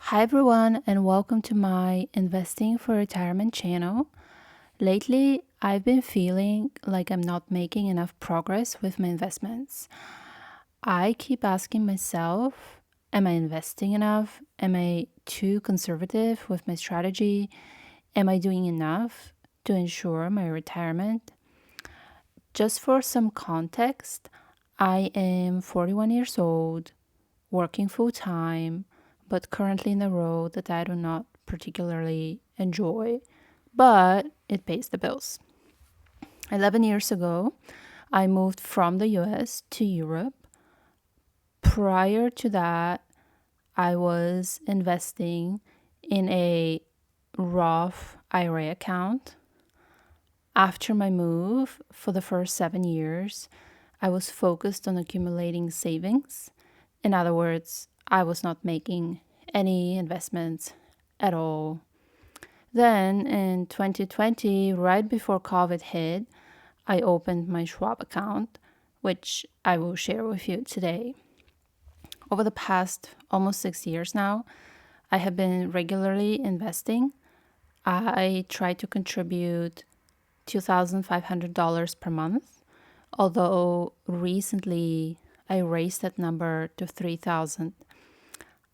Hi everyone, and welcome to my Investing for Retirement channel. Lately, I've been feeling like I'm not making enough progress with my investments. I keep asking myself, am I investing enough? Am I too conservative with my strategy? Am I doing enough to ensure my retirement? Just for some context, I am 41 years old, working full time, but currently in a role that I do not particularly enjoy, but it pays the bills. 11 years ago, I moved from the US to Europe. Prior to that, I was investing in a Roth IRA account. After my move, for the first 7 years, I was focused on accumulating savings. In other words, I was not making any investments at all. Then in 2020, right before COVID hit, I opened my Schwab account, which I will share with you today. Over the past almost 6 years now, I have been regularly investing. I try to contribute $2,500 per month, although recently I raised that number to 3,000.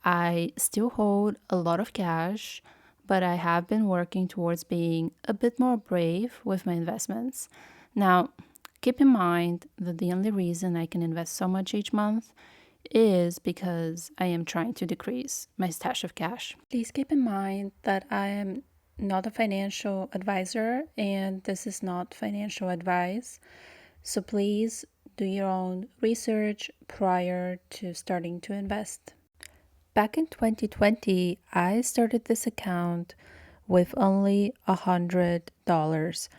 I still hold a lot of cash, but I have been working towards being a bit more brave with my investments. Now, keep in mind that the only reason I can invest so much each month is because I am trying to decrease my stash of cash. Please keep in mind that I am not a financial advisor and this is not financial advice. So please do your own research prior to starting to invest. Back in 2020, I started this account with only $100.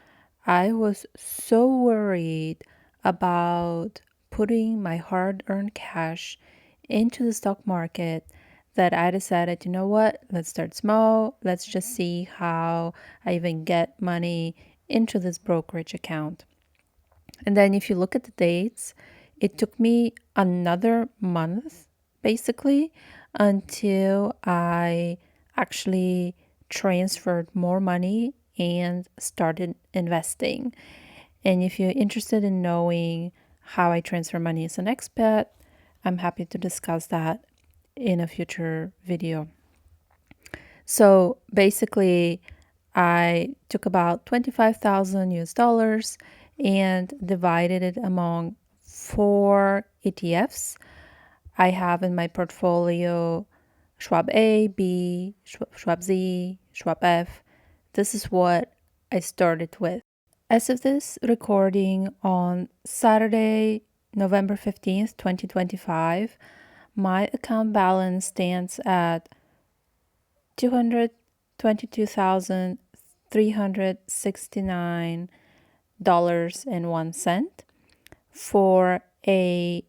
I was so worried about putting my hard earned cash into the stock market that I decided, you know what, let's start small. Let's just see how I even get money into this brokerage account. And then if you look at the dates, it took me another month basically until I actually transferred more money and started investing. And if you're interested in knowing how I transfer money as an expat, I'm happy to discuss that in a future video. So basically, I took about 25,000 US dollars and divided it among four ETFs. I have in my portfolio Schwab A, B, Schwab Z, Schwab F. This is what I started with. As of this recording on Saturday, November 15th, 2025, my account balance stands at $222,369.01 for a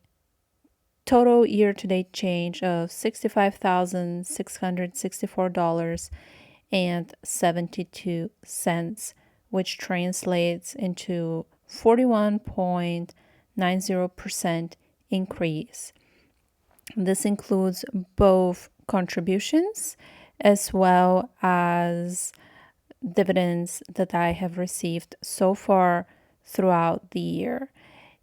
total year-to-date change of $65,664.72, which translates into 41.90% increase. This includes both contributions as well as dividends that I have received so far throughout the year.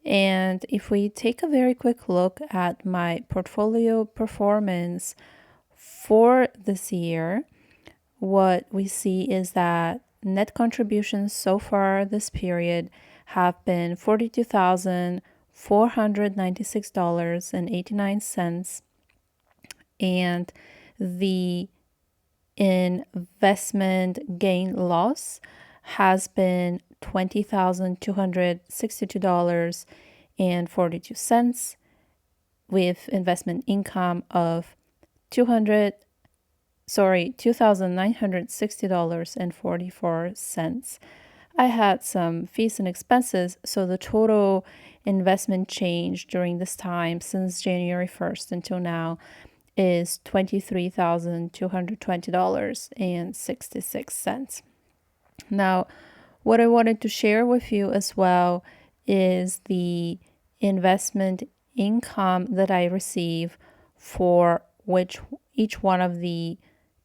And if we take a very quick look at my portfolio performance for this year, what we see is that net contributions so far this period have been $42,496.89, and the investment gain loss has been $20,262.42 with investment income of $2,960.44. I had some fees and expenses, so the total investment change during this time since January 1st until now is $23,220.66. Now, what I wanted to share with you as well is the investment income that I receive for which each one of the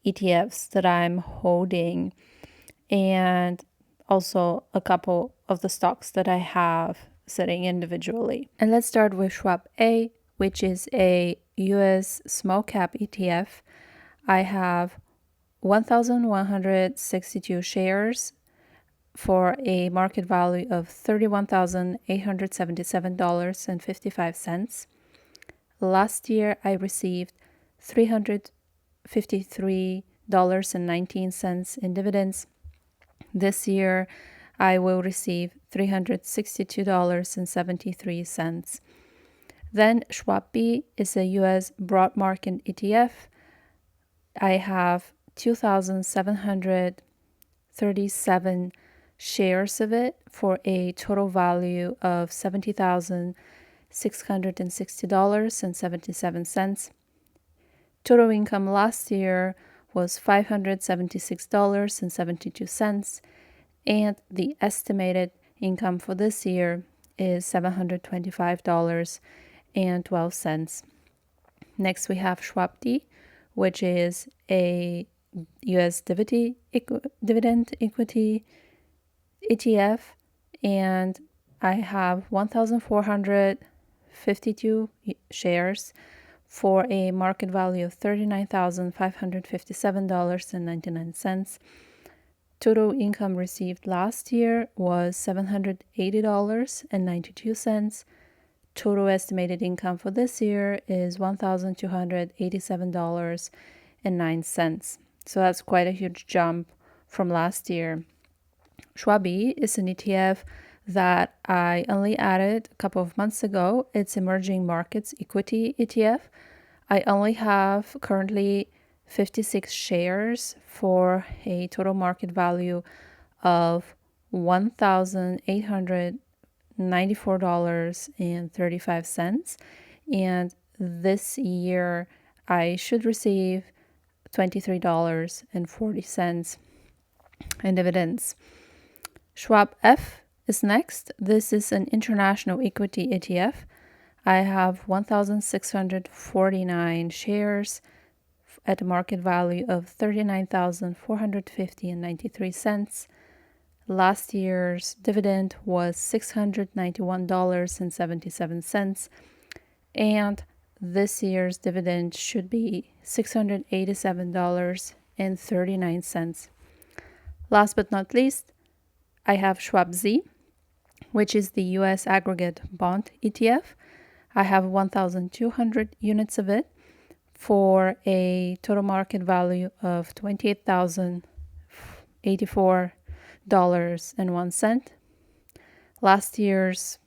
ETFs that I'm holding, and also a couple of the stocks that I have sitting individually. And let's start with Schwab A, which is a US small cap ETF. I have 1,162 shares for a market value of $31,877.55. Last year, I received $353.19 in dividends. This year, I will receive $362.73. Then Schwab B is a US broad market ETF. I have 2,737 shares of it for a total value of $70,660.77. Total income last year was $576.72, and the estimated income for this year is $725.12. Next, we have Schwab D, which is a US dividend equity ETF, and I have 1,452 shares for a market value of $39,557.99. Total income received last year was $780.92. Total estimated income for this year is $1,287.09. So that's quite a huge jump from last year. Schwab E is an ETF that I only added a couple of months ago. It's emerging markets equity ETF. I only have currently 56 shares for a total market value of $1,894.35. And this year, I should receive $23.40 in dividends. Schwab F is next. This is an international equity ETF. I have 1,649 shares at a market value of $39,450.93. Last year's dividend was $691.77, and this year's dividend should be $687.39. Last but not least, I have Schwab Z, which is the US aggregate bond ETF. I have 1,200 units of it for a total market value of $28,084.01. Last year's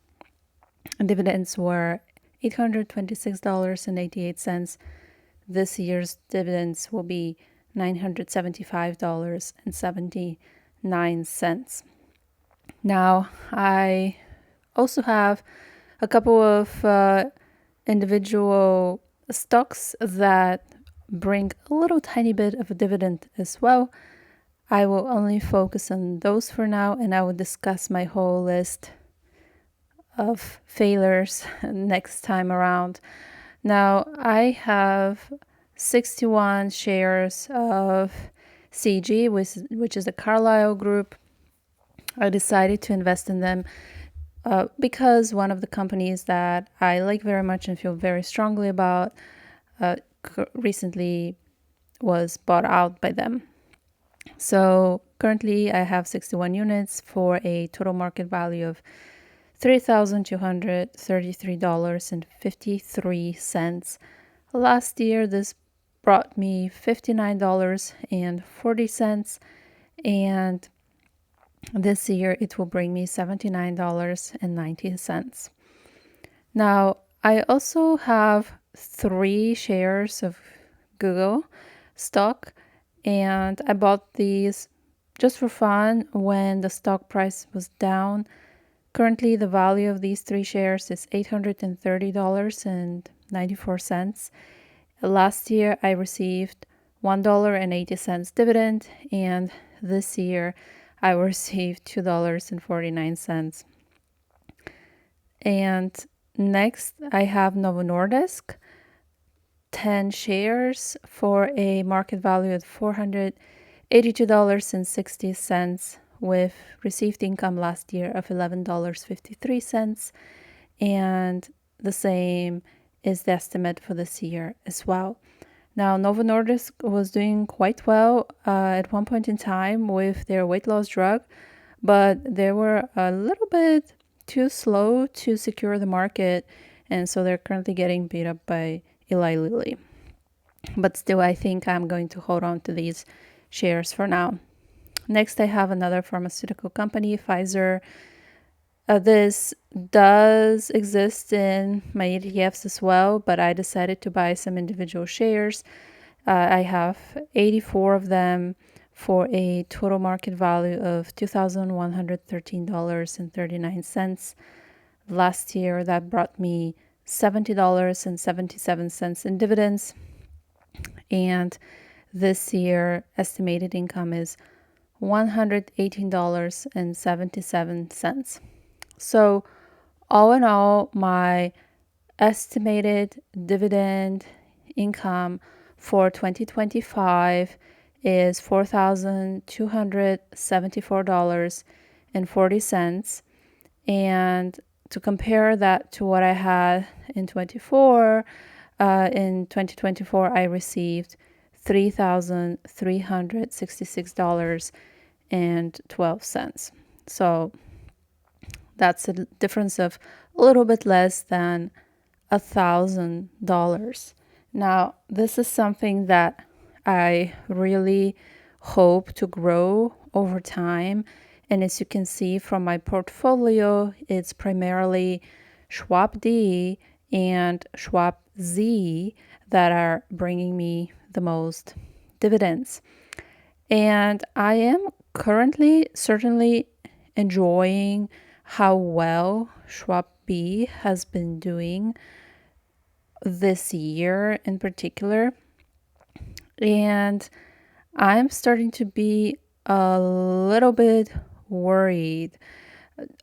dividends were $826.88. This year's dividends will be $975.79. Now, I also have a couple of individual stocks that bring a little tiny bit of a dividend as well. I will only focus on those for now, and I will discuss my whole list of failures next time around. Now, I have 61 shares of CG, which is the Carlyle Group. I decided to invest in them because one of the companies that I like very much and feel very strongly about recently was bought out by them. So currently I have 61 units for a total market value of $3,233.53. Last year, this brought me $59.40, and this year it will bring me $79.90. Now, I also have 3 shares of Google stock, and I bought these just for fun when the stock price was down. Currently, the value of these 3 shares is $830.94. Last year, I received $1.80 dividend, and this year, I will receive $2.49. And next, I have Novo Nordisk. 10 shares for a market value of $482.60, with received income last year of $11.53, and the same is the estimate for this year as well. Now, Novo Nordisk was doing quite well at one point in time with their weight loss drug, but they were a little bit too slow to secure the market, and so they're currently getting beat up by Eli Lilly. But still, I think I'm going to hold on to these shares for now. Next, I have another pharmaceutical company, Pfizer. This does exist in my ETFs as well, but I decided to buy some individual shares. I have 84 of them for a total market value of $2,113.39. Last year, that brought me $70.77 in dividends. And this year, estimated income is $118.77. So, all in all, my estimated dividend income for 2025 is $4,274.40. And to compare that to what I had in 2024, I received $3,366.12. So that's a difference of a little bit less than $1,000. Now, this is something that I really hope to grow over time. And as you can see from my portfolio, it's primarily Schwab D and Schwab Z that are bringing me the most dividends. And I am currently certainly enjoying how well Schwab B has been doing this year in particular. And I'm starting to be a little bit worried,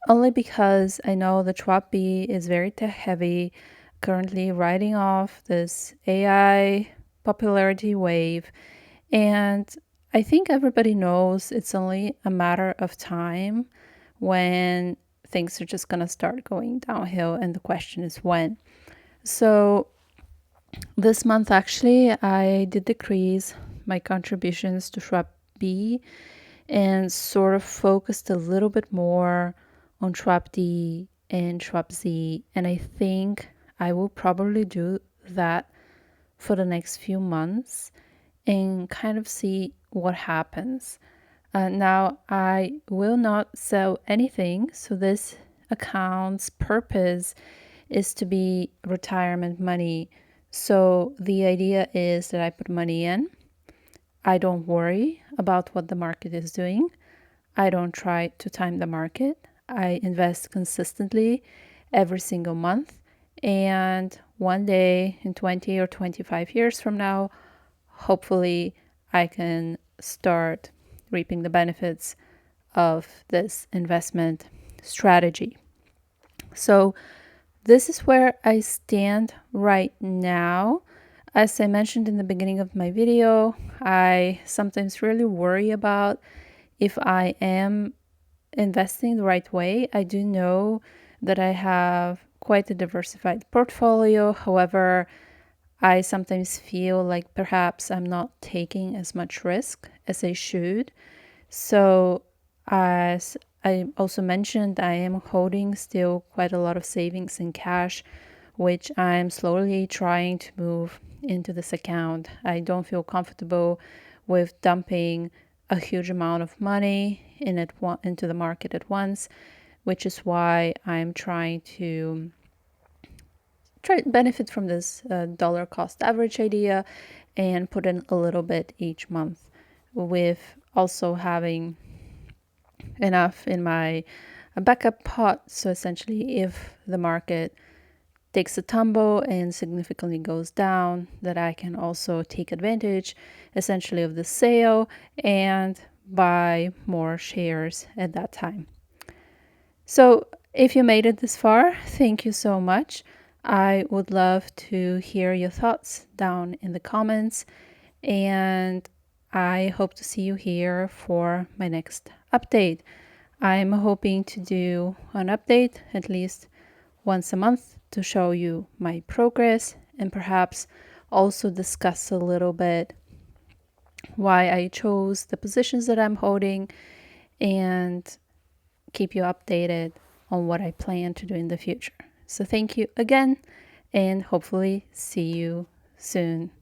only because I know the Schwab B is very tech heavy, currently riding off this AI popularity wave. And I think everybody knows it's only a matter of time when things are just going to start going downhill, and the question is when. So this month, actually, I did decrease my contributions to Schwab B and sort of focused a little bit more on Schwab D and Schwab Z. And I think I will probably do that for the next few months and kind of see what happens. Now, I will not sell anything, so this account's purpose is to be retirement money. So the idea is that I put money in. I don't worry about what the market is doing. I don't try to time the market. I invest consistently every single month. And one day in 20 or 25 years from now, hopefully I can start reaping the benefits of this investment strategy. So this is where I stand right now. As I mentioned in the beginning of my video, I sometimes really worry about if I am investing the right way. I do know that I have quite a diversified portfolio. However, I sometimes feel like perhaps I'm not taking as much risk as I should. So, as I also mentioned, I am holding still quite a lot of savings in cash, which I'm slowly trying to move into this account. I don't feel comfortable with dumping a huge amount of money into the market at once, which is why I'm trying to benefit from this dollar cost average idea and put in a little bit each month, with also having enough in my backup pot. So essentially, if the market takes a tumble and significantly goes down, that I can also take advantage essentially of the sale and buy more shares at that time. So if you made it this far, thank you so much. I would love to hear your thoughts down in the comments, and I hope to see you here for my next update. I'm hoping to do an update at least once a month to show you my progress and perhaps also discuss a little bit why I chose the positions that I'm holding and keep you updated on what I plan to do in the future. So, thank you again, and hopefully, see you soon.